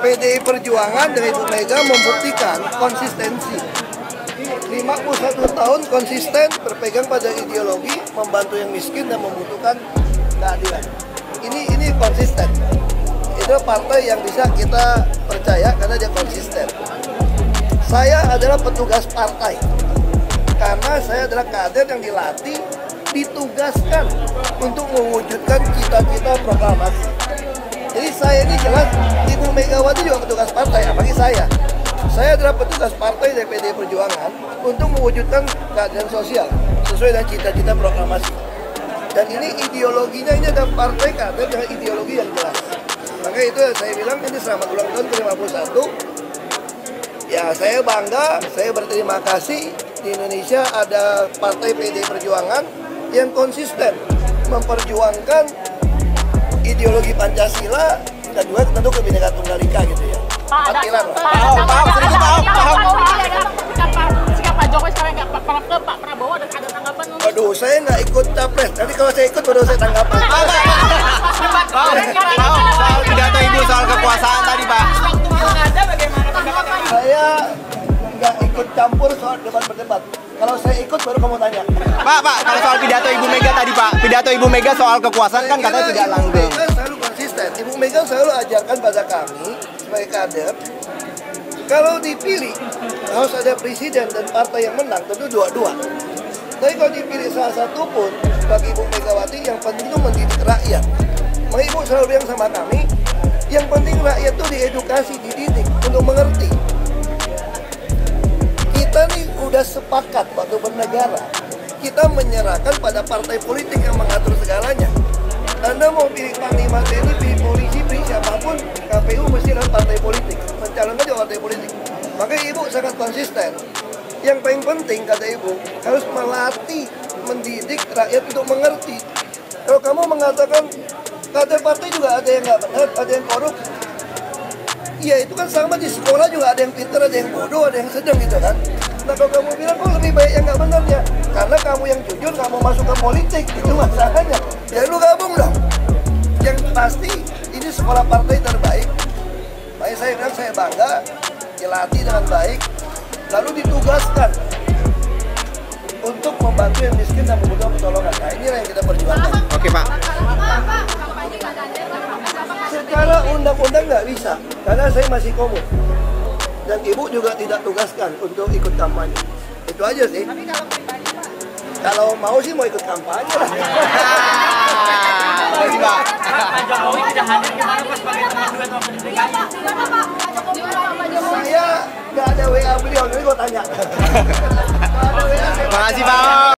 PDI Perjuangan dari Ibu Mega membuktikan konsistensi. 51 tahun konsisten berpegang pada ideologi membantu yang miskin dan membutuhkan keadilan. Ini konsisten. Itu partai yang bisa kita percaya karena dia konsisten. Saya adalah petugas partai karena saya adalah kader yang dilatih, ditugaskan untuk mewujudkan cita-cita proklamasi. Jadi saya ini jelas, Ibu Megawati juga petugas partai, apalagi saya. Saya adalah petugas partai dari PDI Perjuangan untuk mewujudkan keadilan sosial sesuai dengan cita-cita proklamasi. Dan ini ideologinya, ini ada partai kader dengan ideologi yang jelas. Maka itu saya bilang ini selamat ulang tahun ke-51. Ya saya bangga, saya berterima kasih di Indonesia ada partai PDI Perjuangan yang konsisten memperjuangkan ideologi Pancasila dan juga tentu Kebinekaan Tunggal Ika gitu ya. Pak, sikap Pak Jokowi sekarang nggak ke Pak Prabowo ada tanggapan? Aduh, saya nggak ikut capres. Nanti kalau saya ikut baru saya tanggapan. Soal pidato Ibu soal kekuasaan tadi, Pak. Saya nggak ikut campur soal debat-berdebat. Kalau saya ikut baru kamu tanya. Pak, kalau soal pidato Ibu Mega tadi, Pak. Pidato Ibu Mega soal kekuasaan kan katanya tidak langgeng. Ibu Mega selalu konsisten. Ibu Mega selalu ajarkan pada kami sebagai kader, kalau dipilih harus ada presiden dan partai yang menang, tentu dua-dua. Tapi kalau dipilih salah satu pun, bagi Ibu Megawati yang penting itu mendidik rakyat. Maka Ibu selalu bilang sama kami, yang penting rakyat itu diedukasi, dididik untuk mengerti. Kita nih udah sepakat waktu bernegara, kita menyerahkan pada partai politik yang mengatur segalanya. Anda mau pilih Panglima TNI, pilih polisi, pilih siapapun, KPU mesti lewat partai politik, mencalonkan juga partai politik. Maka Ibu sangat konsisten. Yang paling penting kata Ibu, harus melatih, mendidik rakyat untuk mengerti. Kalau kamu mengatakan kader partai juga ada yang nggak benar, ada yang korup, ya itu kan sama di sekolah juga ada yang pintar, ada yang bodoh, ada yang sedang gitu kan. Nah kalau kamu bilang kok lebih baik yang nggak benar ya, karena kamu yang jujur nggak mau masuk ke politik, itu masalahnya. Ya lu gabung dong. Yang pasti ini sekolah partai terbaik. Makanya saya bilang saya bangga, dilatih dengan baik, lalu ditugaskan untuk membantu yang miskin dan membutuhkan pertolongan. Nah inilah yang kita perjuangkan. Oke, Pak. Secara undang-undang nggak bisa, karena saya masih komut. Dan Ibu juga tidak tugaskan untuk ikut kampanye. Itu aja sih. Kalau mau sih mau ikut kampanye lah. Pak Jokowi tidak hadir gimana Pak sebagai teman duet waktu di DKI? Saya nggak ada WA beliau, nanti gue tanya. Terima kasih, Pak.